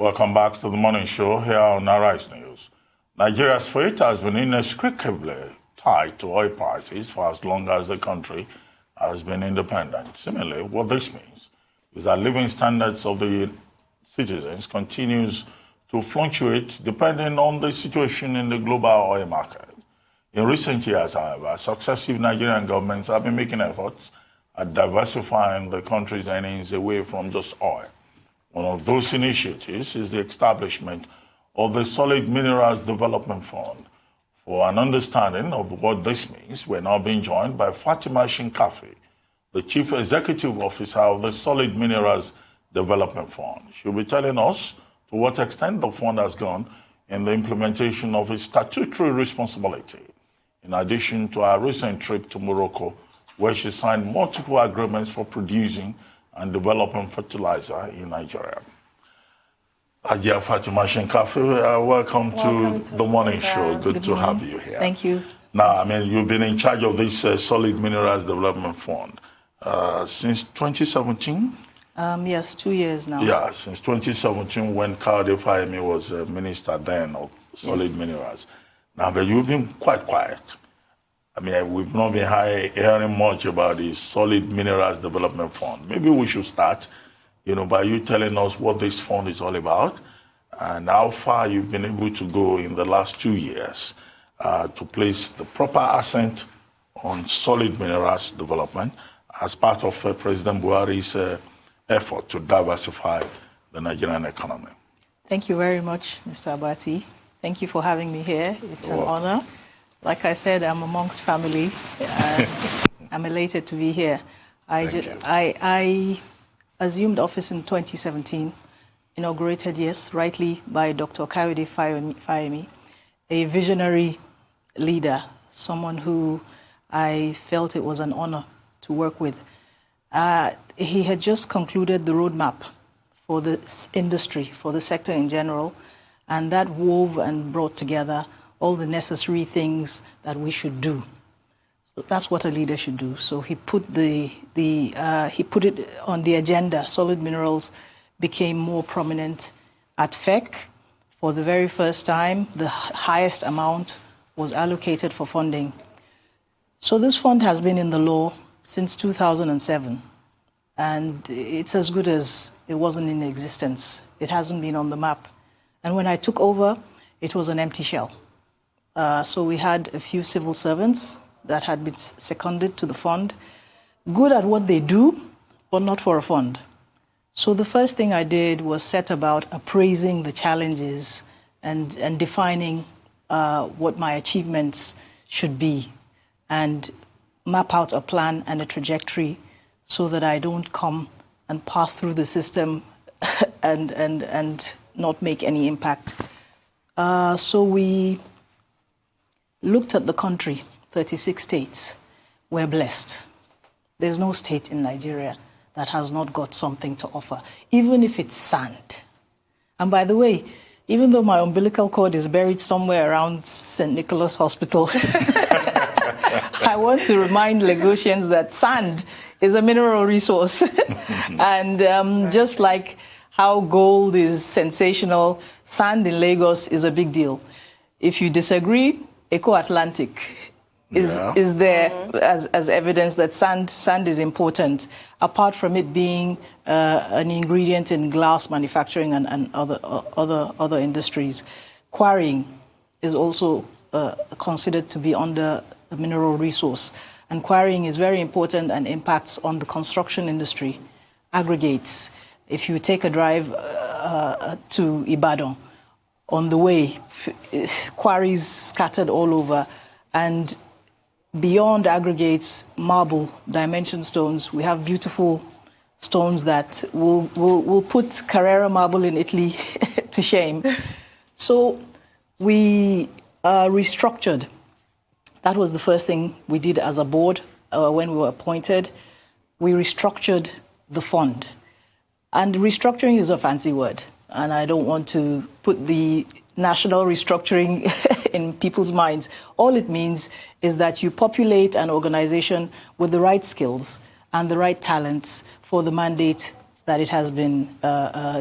Welcome back to the morning show here on Arise News. Nigeria's fate has been inextricably tied to oil prices for as long as the country has been independent. Similarly, what this means is that living standards of the citizens continues to fluctuate depending on the situation in the global oil market. In recent years, however, successive Nigerian governments have been making efforts at diversifying the country's earnings away from just oil. One of those initiatives is the establishment of the Solid Minerals Development Fund. For an understanding of what this means, we're now being joined by Fatima Shinkafi, the Chief Executive Officer of the Solid Minerals Development Fund. She'll be telling us to what extent the fund has gone in the implementation of its statutory responsibility, in addition to our recent trip to Morocco, where she signed multiple agreements for producing and developing fertilizer in Nigeria. Ajia Fatima Shinkafi, welcome to the morning show. Good to have you here. Thank you. Now, you've been in charge of this Solid Minerals Development Fund since 2017? Yes, 2 years now. Yeah, since 2017 when Kayode Fayemi was minister then of Solid Minerals. Now, but you've been quite quiet. We've not been hearing much about the Solid Minerals Development Fund. Maybe we should start, by you telling us what this fund is all about and how far you've been able to go in the last 2 years to place the proper accent on solid minerals development as part of President Buhari's effort to diversify the Nigerian economy. Thank you very much, Mr. Abati. Thank you for having me here. It's an honor. Like I said, I'm amongst family. I'm elated to be here. I assumed office in 2017, inaugurated, yes, rightly by Dr. Kayode Fayemi, a visionary leader, someone who I felt it was an honor to work with. He had just concluded the roadmap for the industry, for the sector in general, and that wove and brought together all the necessary things that we should do. So that's what a leader should do. So he put he put it on the agenda. Solid minerals became more prominent at FEC. For the very first time, the highest amount was allocated for funding. So this fund has been in the law since 2007, and it's as good as it wasn't in existence. It hasn't been on the map. And when I took over, it was an empty shell. So we had a few civil servants that had been seconded to the fund, good at what they do, but not for a fund. So the first thing I did was set about appraising the challenges and defining what my achievements should be and map out a plan and a trajectory so that I don't come and pass through the system and not make any impact. So we looked at the country, 36 states. We're blessed. There's no state in Nigeria that has not got something to offer, even if it's sand. And by the way, even though my umbilical cord is buried somewhere around St. Nicholas Hospital, I want to remind Lagosians that sand is a mineral resource. And just like how gold is sensational, sand in Lagos is a big deal. If you disagree, Eco-Atlantic is there as evidence that sand is important, apart from it being an ingredient in glass manufacturing and other industries. Quarrying is also considered to be under a mineral resource, and quarrying is very important and impacts on the construction industry. Aggregates. If you take a drive to Ibadan, on the way, quarries scattered all over, and beyond aggregates, marble, dimension stones, we have beautiful stones that will put Carrara marble in Italy to shame. So we restructured. That was the first thing we did as a board when we were appointed. We restructured the fund. And restructuring is a fancy word, and I don't want to put the national restructuring in people's minds. All it means is that you populate an organization with the right skills and the right talents for the mandate that it has been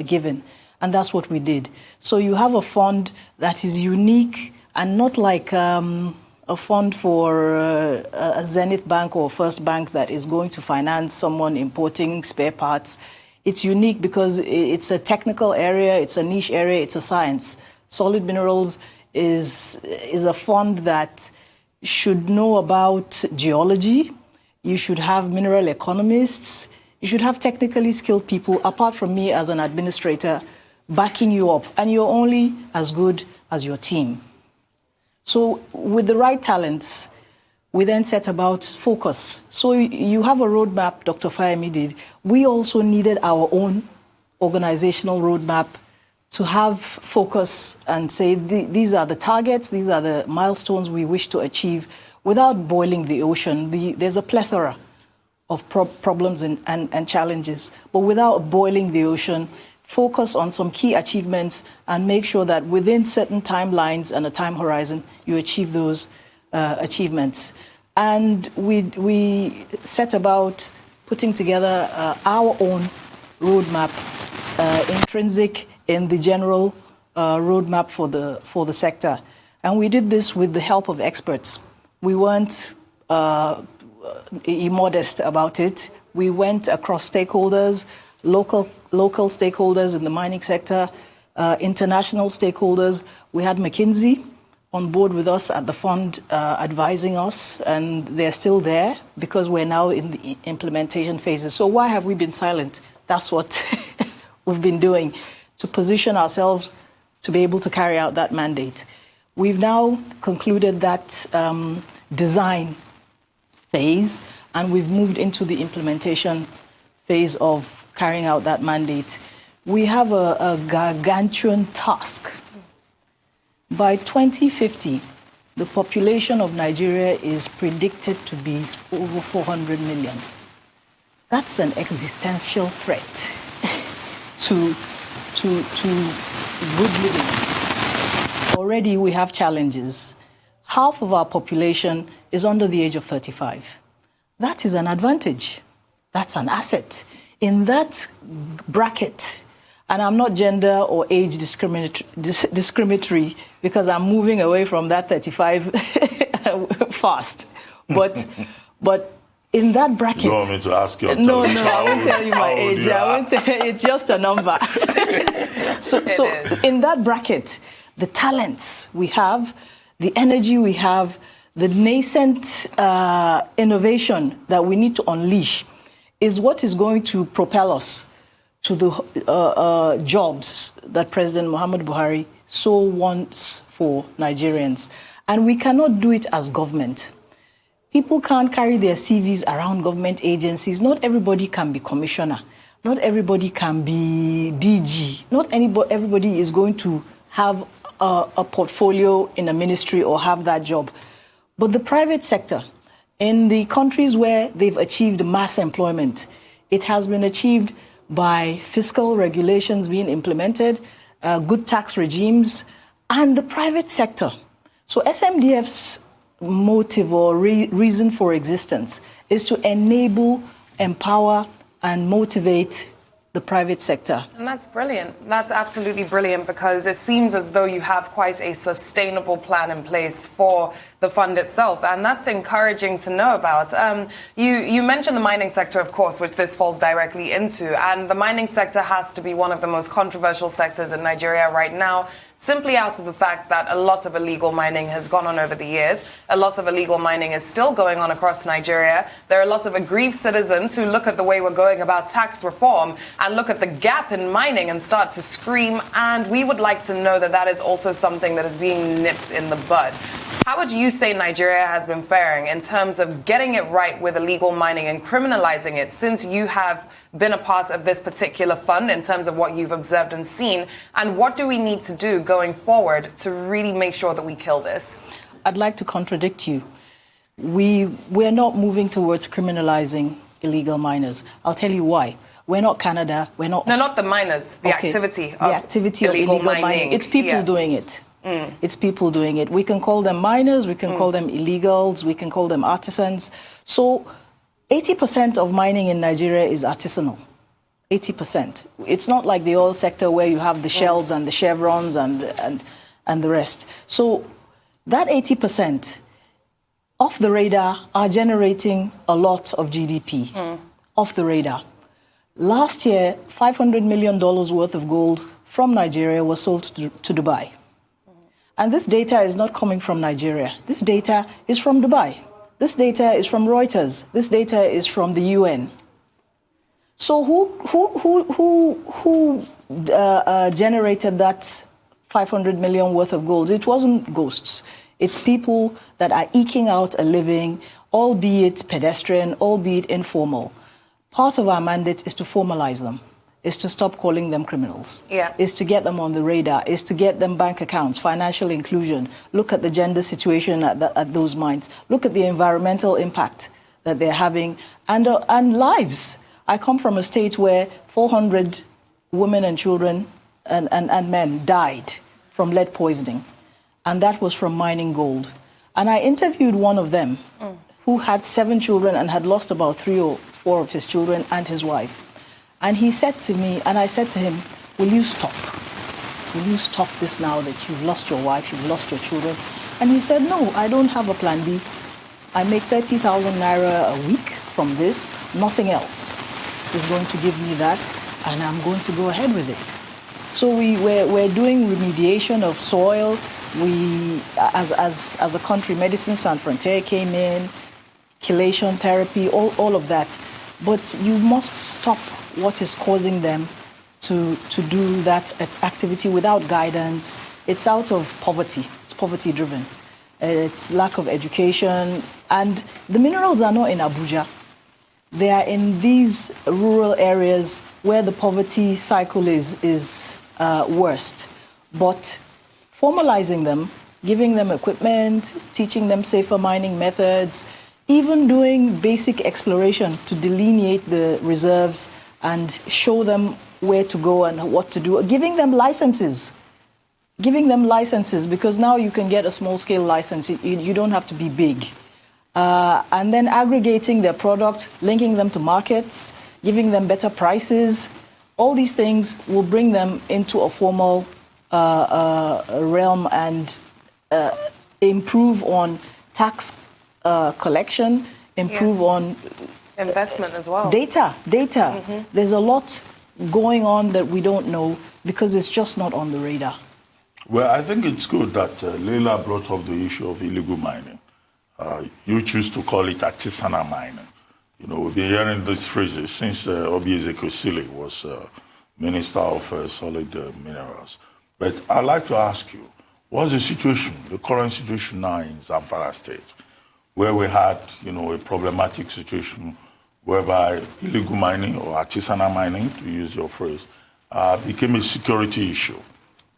given. And that's what we did. So you have a fund that is unique and not like a fund for a Zenith Bank or First Bank that is going to finance someone importing spare parts. It's unique because it's a technical area, it's a niche area, it's a science. Solid Minerals is a fund that should know about geology. You should have mineral economists. You should have technically skilled people, apart from me as an administrator, backing you up. And you're only as good as your team. So with the right talents, we then set about focus. So you have a roadmap, Dr. Fayemi did. We also needed our own organizational roadmap to have focus and say, these are the targets, these are the milestones we wish to achieve without boiling the ocean. There's a plethora of problems and challenges, but without boiling the ocean, focus on some key achievements and make sure that within certain timelines and a time horizon, you achieve those achievements. And we set about putting together our own roadmap, intrinsic in the general roadmap for the sector. And we did this with the help of experts. We weren't immodest about it. We went across stakeholders, local stakeholders in the mining sector, international stakeholders. We had McKinsey on board with us at the fund, advising us, and they're still there because we're now in the implementation phases. So why have we been silent? That's what we've been doing, to position ourselves to be able to carry out that mandate. We've now concluded that design phase, and we've moved into the implementation phase of carrying out that mandate. We have a gargantuan task. By 2050, the population of Nigeria is predicted to be over 400 million. That's an existential threat to good living. Already we have challenges. Half of our population is under the age of 35. That is an advantage. That's an asset. In that bracket, and I'm not gender or age discriminatory because I'm moving away from that 35 fast. But in that bracket... You want me to ask you? No, I won't tell you my age. It's just a number. So in that bracket, the talents we have, the energy we have, the nascent innovation that we need to unleash is what is going to propel us to the jobs that President Muhammadu Buhari so wants for Nigerians. And we cannot do it as government. People can't carry their CVs around government agencies. Not everybody can be commissioner. Not everybody can be DG. Not everybody is going to have a portfolio in a ministry or have that job. But the private sector, in the countries where they've achieved mass employment, it has been achieved by fiscal regulations being implemented, good tax regimes, and the private sector. So SMDF's motive or reason for existence is to enable, empower, and motivate the private sector. And that's brilliant. That's absolutely brilliant, because it seems as though you have quite a sustainable plan in place for the fund itself, and that's encouraging to know about. You mentioned the mining sector, of course, which this falls directly into, and the mining sector has to be one of the most controversial sectors in Nigeria right now, simply out of the fact that a lot of illegal mining has gone on over the years. A lot of illegal mining is still going on across Nigeria. There are lots of aggrieved citizens who look at the way we're going about tax reform and look at the gap in mining and start to scream. And we would like to know that that is also something that is being nipped in the bud. How would you say Nigeria has been faring in terms of getting it right with illegal mining and criminalizing it, since you have been a part of this particular fund, in terms of what you've observed and seen? And what do we need to do going forward to really make sure that we kill this? I'd like to contradict you. We're not moving towards criminalizing illegal miners. I'll tell you why. We're not Canada. We're not... No, not the miners. The activity of illegal mining. It's people doing it. It's people doing it. We can call them miners, we can call them illegals, we can call them artisans. So 80% of mining in Nigeria is artisanal. 80%. It's not like the oil sector where you have the Shells and the Chevrons and the rest. So that 80% off the radar are generating a lot of GDP off the radar. Last year, $500 million worth of gold from Nigeria was sold to Dubai. And this data is not coming from Nigeria. This data is from Dubai. This data is from Reuters. This data is from the UN. So who generated that 500 million worth of gold? It wasn't ghosts. It's people that are eking out a living, albeit pedestrian, albeit informal. Part of our mandate is to formalize them, is to stop calling them criminals, is to get them on the radar, is to get them bank accounts, financial inclusion, look at the gender situation at those mines, look at the environmental impact that they're having, and lives. I come from a state where 400 women and children and men died from lead poisoning, and that was from mining gold. And I interviewed one of them who had 7 children and had lost about 3 or 4 of his children and his wife. And he said to me, and I said to him, will you stop? Will you stop this now that you've lost your wife, you've lost your children? And he said, no, I don't have a plan B. I make 30,000 naira a week from this. Nothing else is going to give me that, and I'm going to go ahead with it. So we're doing remediation of soil. We, as a country, Medicines Sans Frontières came in, chelation therapy, all of that. But you must stop what is causing them to do that activity without guidance. It's out of poverty. It's poverty-driven. It's lack of education. And the minerals are not in Abuja. They are in these rural areas where the poverty cycle is worst. But formalizing them, giving them equipment, teaching them safer mining methods, even doing basic exploration to delineate the reserves and show them where to go and what to do, giving them licenses, because now you can get a small-scale license. You don't have to be big. And then aggregating their product, linking them to markets, giving them better prices. All these things will bring them into a formal realm and improve on tax collection, improve on investment as well. Data. There's a lot going on that we don't know because it's just not on the radar. Well, I think it's good that Leila brought up the issue of illegal mining. You choose to call it artisanal mining. You know, we've been hearing these phrases since Obieze Kosile was Minister of Solid Minerals. But I'd like to ask you, what's the situation, the current situation now in Zamfara State, where we had, a problematic situation whereby illegal mining or artisanal mining, to use your phrase, became a security issue.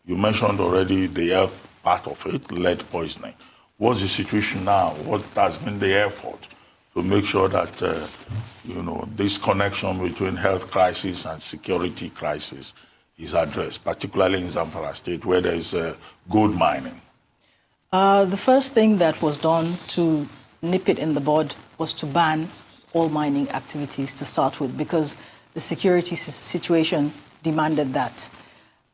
You mentioned already the health part of it, lead poisoning. What's the situation now? What has been the effort to make sure that, this connection between health crisis and security crisis is addressed, particularly in Zamfara State, where there is gold mining? The first thing that was done to nip it in the bud was to ban all mining activities to start with, because the security situation demanded that.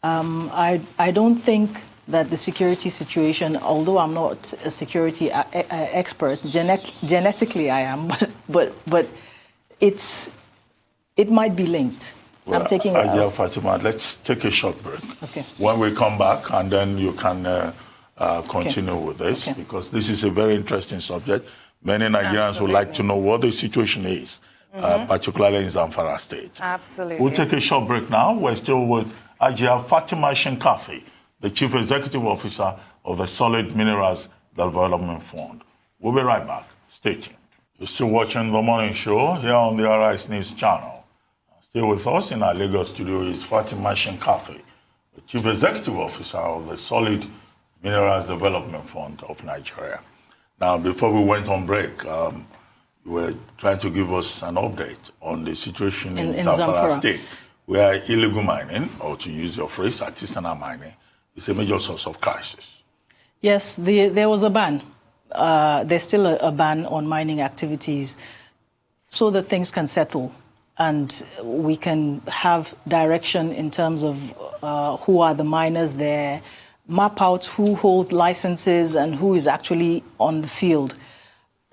I don't think that the security situation, although I'm not a security expert, genetically I am, but it might be linked. Well, I'm taking Fatima, let's take a short break. Okay. When we come back, and then you can continue with this, because this is a very interesting subject. Many Nigerians would like to know what the situation is, particularly in Zamfara State. Absolutely. We'll take a short break now. We're still with Fatima Shinkafi, the Chief Executive Officer of the Solid Minerals Development Fund. We'll be right back. Stay tuned. You're still watching The Morning Show here on the Arise News channel. Still with us in our Lagos studio is Fatima Shinkafi, the Chief Executive Officer of the Solid Minerals Development Fund of Nigeria. Now, before we went on break, you were trying to give us an update on the situation in Zamfara State, where illegal mining, or to use your phrase, artisanal mining, is a major source of crisis. Yes, there was a ban. There's still a ban on mining activities so that things can settle and we can have direction in terms of who are the miners there, map out who hold licenses and who is actually on the field.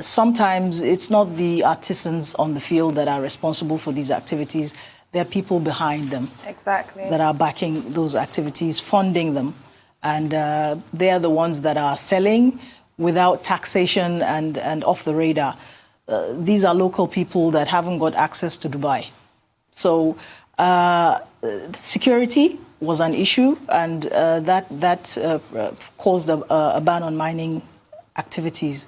Sometimes it's not the artisans on the field that are responsible for these activities. There are people behind them that are backing those activities, funding them. And they are the ones that are selling without taxation and off the radar. These are local people that haven't got access to Dubai. So security was an issue, and that caused a ban on mining activities.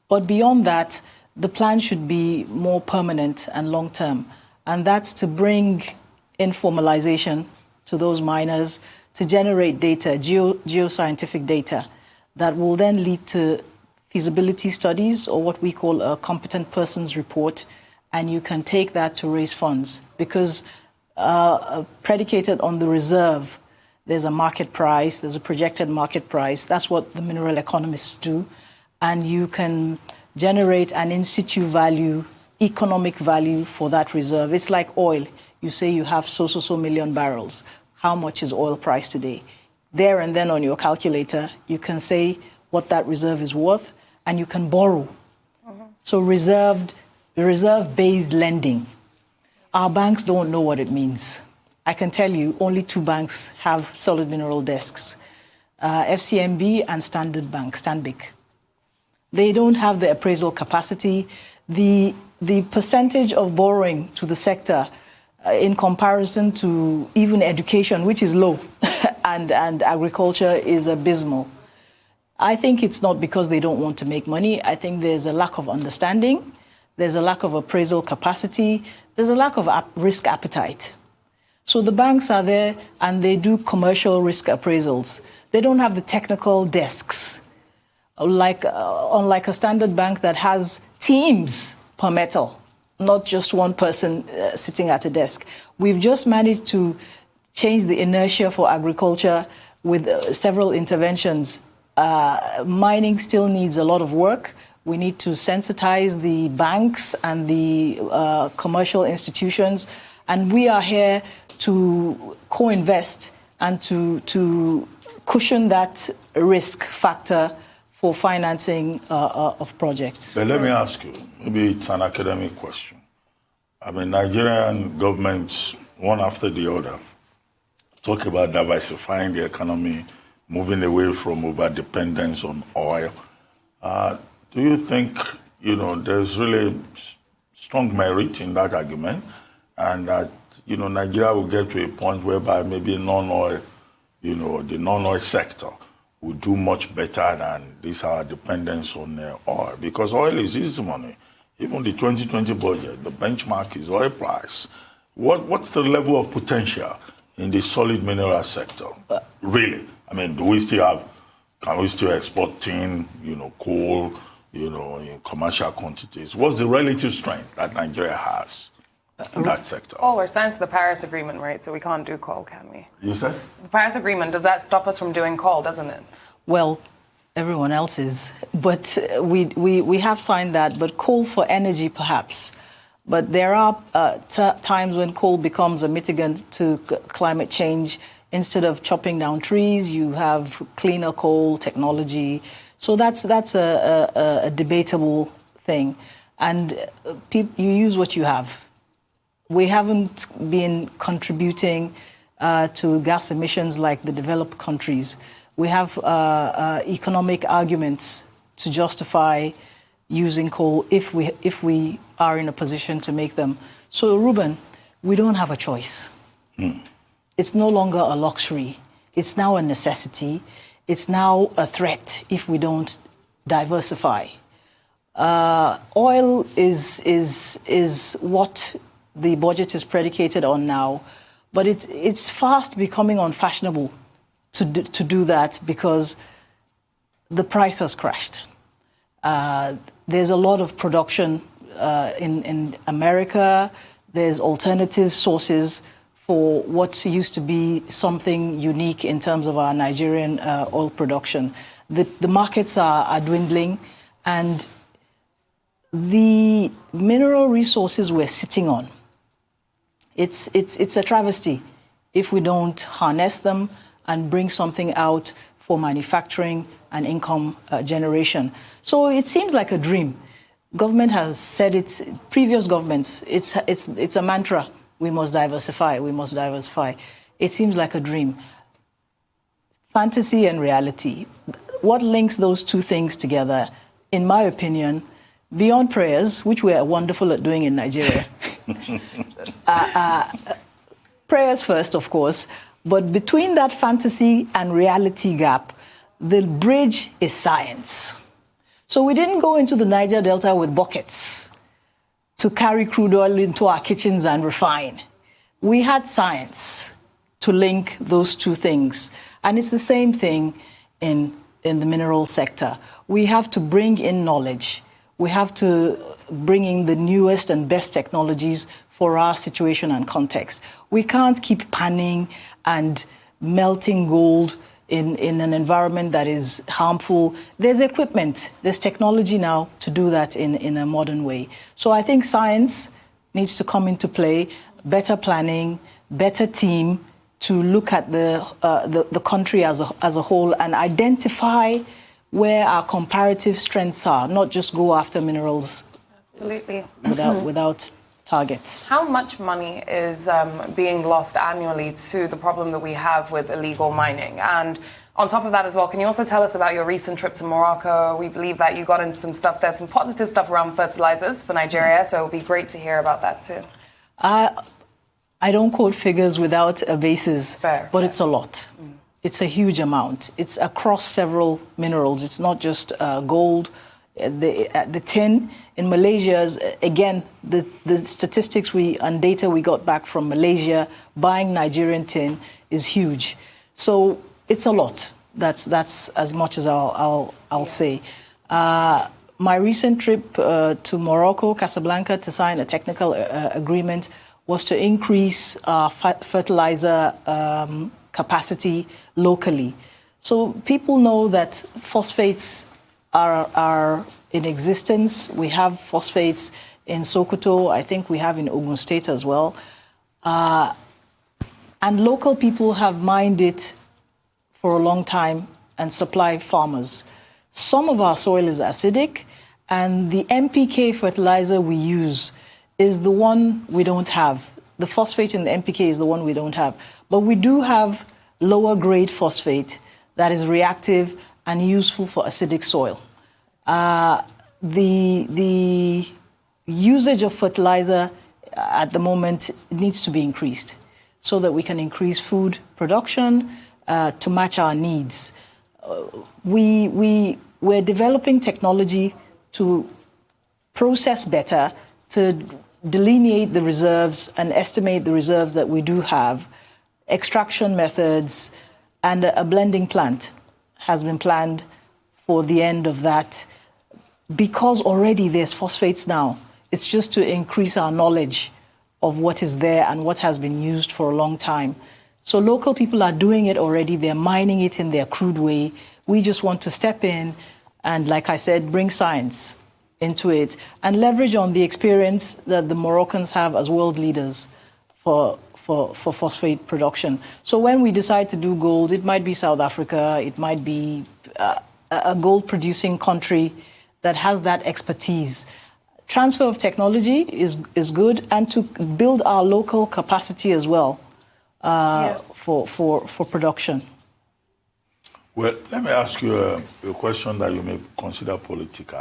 But beyond that, the plan should be more permanent and long-term, and that's to bring informalization to those miners, to generate data, geoscientific data, that will then lead to feasibility studies, or what we call a competent persons report, and you can take that to raise funds. Because predicated on the reserve, there's a market price, there's a projected market price. That's what the mineral economists do. And you can generate an in situ value, economic value for that reserve. It's like oil. You say you have so million barrels. How much is oil price today? There and then on your calculator, you can say what that reserve is worth, and you can borrow. So reserve-based lending. Our banks don't know what it means. I can tell you only 2 banks have solid mineral desks, FCMB and Stanbic. They don't have the appraisal capacity. The percentage of borrowing to the sector in comparison to even education, which is low, and agriculture is abysmal. I think it's not because they don't want to make money. I think there's a lack of understanding. There's a lack of appraisal capacity. There's a lack of risk appetite. So the banks are there and they do commercial risk appraisals. They don't have the technical desks, unlike a standard bank that has teams per metal, not just one person sitting at a desk. We've just managed to change the inertia for agriculture with several interventions. Mining still needs a lot of work. We need to sensitize the banks and the commercial institutions. And we are here to co-invest and to cushion that risk factor for financing of projects. But let me ask you, maybe it's an academic question. I mean, Nigerian governments, one after the other, talk about diversifying the economy, moving away from over-dependence on oil. Do you think, there's really strong merit in that argument, and that, Nigeria will get to a point whereby maybe non-oil, the non-oil sector will do much better than this our dependence on oil? Because oil is easy money. Even the 2020 budget, the benchmark is oil price. What's the level of potential in the solid mineral sector, really? I mean, can we still export tin, coal, in commercial quantities? What's the relative strength that Nigeria has in that sector? Oh, we're signed to the Paris Agreement, right? So we can't do coal, can we? You said? The Paris Agreement, does that stop us from doing coal, doesn't it? Well, everyone else is. But we have signed that, but coal for energy, perhaps. But there are times when coal becomes a mitigant to climate change. Instead of chopping down trees, you have cleaner coal technology. So that's a debatable thing. And you use what you have. We haven't been contributing to gas emissions like the developed countries. We have economic arguments to justify using coal if we are in a position to make them. So, Ruben, we don't have a choice. It's no longer a luxury. It's now a necessity. It's now a threat if we don't diversify. Oil is what the budget is predicated on now, but it's fast becoming unfashionable to do that because the price has crashed. There's a lot of production in America. There's alternative sources for what used to be something unique in terms of our Nigerian oil production. The markets are dwindling, and the mineral resources we're sitting on it's a travesty if we don't harness them and bring something out for manufacturing and income generation. So it seems like a dream. Government has said it, previous governments, it's a mantra. We must diversify, we must diversify. It seems like a dream. Fantasy and reality. What links those two things together, in my opinion, beyond prayers, which we are wonderful at doing in Nigeria. Prayers first, of course, but between that fantasy and reality gap, the bridge is science. So we didn't go into the Niger Delta with buckets to carry crude oil into our kitchens and refine. We had science to link those two things. And it's the same thing in the mineral sector. We have to bring in knowledge. We have to bring in the newest and best technologies for our situation and context. We can't keep panning and melting gold in an environment that is harmful. There's equipment, there's technology now to do that in a modern way. So I think science needs to come into play, better planning, better team to look at the country as a whole and identify where our comparative strengths are, not just go after minerals. Absolutely. Without targets. How much money is being lost annually to the problem that we have with illegal mining? And on top of that as well, can you also tell us about your recent trip to Morocco? We believe that you got into some stuff, there's some positive stuff around fertilizers for Nigeria, so it would be great to hear about that too. I don't quote figures without a basis, Fair. It's a lot. It's a huge amount. It's across several minerals. It's not just gold. The tin in Malaysia, again, the statistics and data we got back from Malaysia buying Nigerian tin is huge. So it's a lot. That's as much as I'll say. My recent trip to Morocco, Casablanca, to sign a technical agreement was to increase fertilizer capacity locally. So people know that phosphates are in existence. We have phosphates in Sokoto. I think we have in Ogun State as well. And local people have mined it for a long time and supply farmers. Some of our soil is acidic, and the NPK fertilizer we use is the one we don't have. The phosphate in the NPK is the one we don't have. But we do have lower grade phosphate that is reactive and useful for acidic soil. The usage of fertilizer at the moment needs to be increased so that we can increase food production to match our needs. We're developing technology to process better, to delineate the reserves and estimate the reserves that we do have, extraction methods, and a blending plant has been planned for the end of that. Because already there's phosphates now, it's just to increase our knowledge of what is there and what has been used for a long time. So local people are doing it already. They're mining it in their crude way. We just want to step in and, like I said, bring science into it and leverage on the experience that the Moroccans have as world leaders for phosphate production. So when we decide to do gold, it might be South Africa, it might be a gold-producing country that has that expertise. Transfer of technology is good, and to build our local capacity as well for production. Well, let me ask you a question that you may consider political.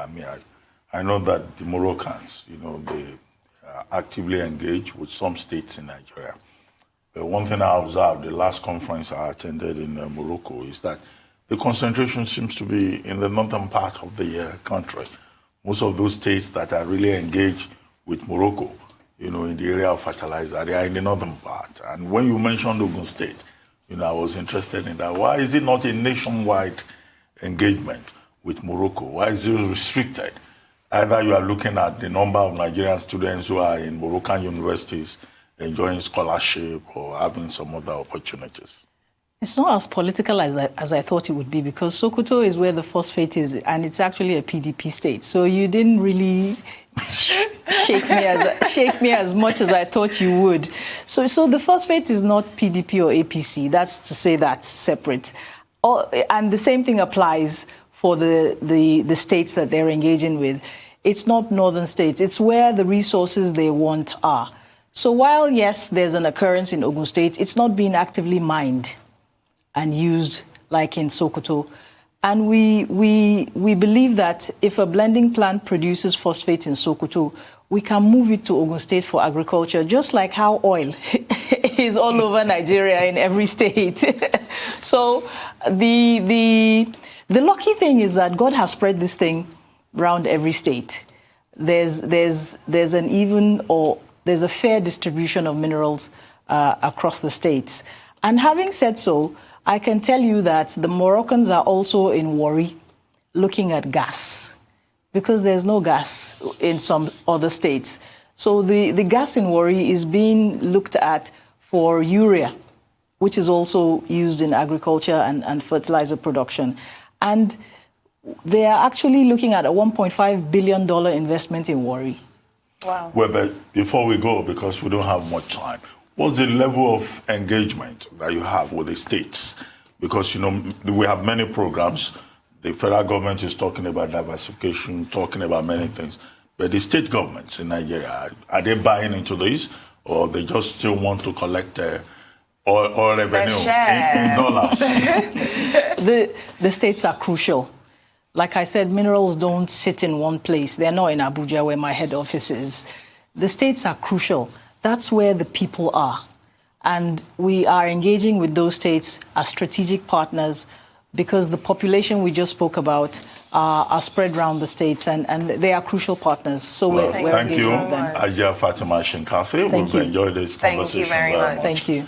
I know that the Moroccans, they are actively engaged with some states in Nigeria. But one thing I observed, the last conference I attended in Morocco, is that the concentration seems to be in the northern part of the country. Most of those states that are really engaged with Morocco, in the area of fertilizer, they are in the northern part. And when you mentioned Ogun State, I was interested in that. Why is it not a nationwide engagement with Morocco? Why is it restricted? Either you are looking at the number of Nigerian students who are in Moroccan universities enjoying scholarship or having some other opportunities. It's not as political as I thought it would be, because Sokoto is where the phosphate is, and it's actually a PDP state. So you didn't really shake me as much as I thought you would. So the phosphate is not PDP or APC. That's to say that separate. And the same thing applies for the states that they're engaging with. It's not northern states. It's where the resources they want are. So while, yes, there's an occurrence in Ogun State, it's not being actively mined and used like in Sokoto. And we believe that if a blending plant produces phosphate in Sokoto, we can move it to Ogun State for agriculture, just like how oil is all over Nigeria in every state. So the lucky thing is that God has spread this thing around every state. There's an even or there's a fair distribution of minerals across the states. And having said so, I can tell you that the Moroccans are also in worry looking at gas because there's no gas in some other states. So the gas in Warri is being looked at for urea, which is also used in agriculture and fertilizer production. And they are actually looking at a $1.5 billion investment in Warri. Wow. Well, but before we go, because we don't have much time, what's the level of engagement that you have with the states? Because, you know, we have many programs. The federal government is talking about diversification, talking about many things. But the state governments in Nigeria, are they buying into this? Or they just still want to collect oil revenue in dollars? The states are crucial. Like I said, minerals don't sit in one place. They're not in Abuja, where my head office is. The states are crucial. That's where the people are. And we are engaging with those states as strategic partners because the population we just spoke about are spread around the states and they are crucial partners. So we're thank engaging you, with them. Fatima Shinkafi. We've enjoyed this conversation. Thank you very much. Thank you.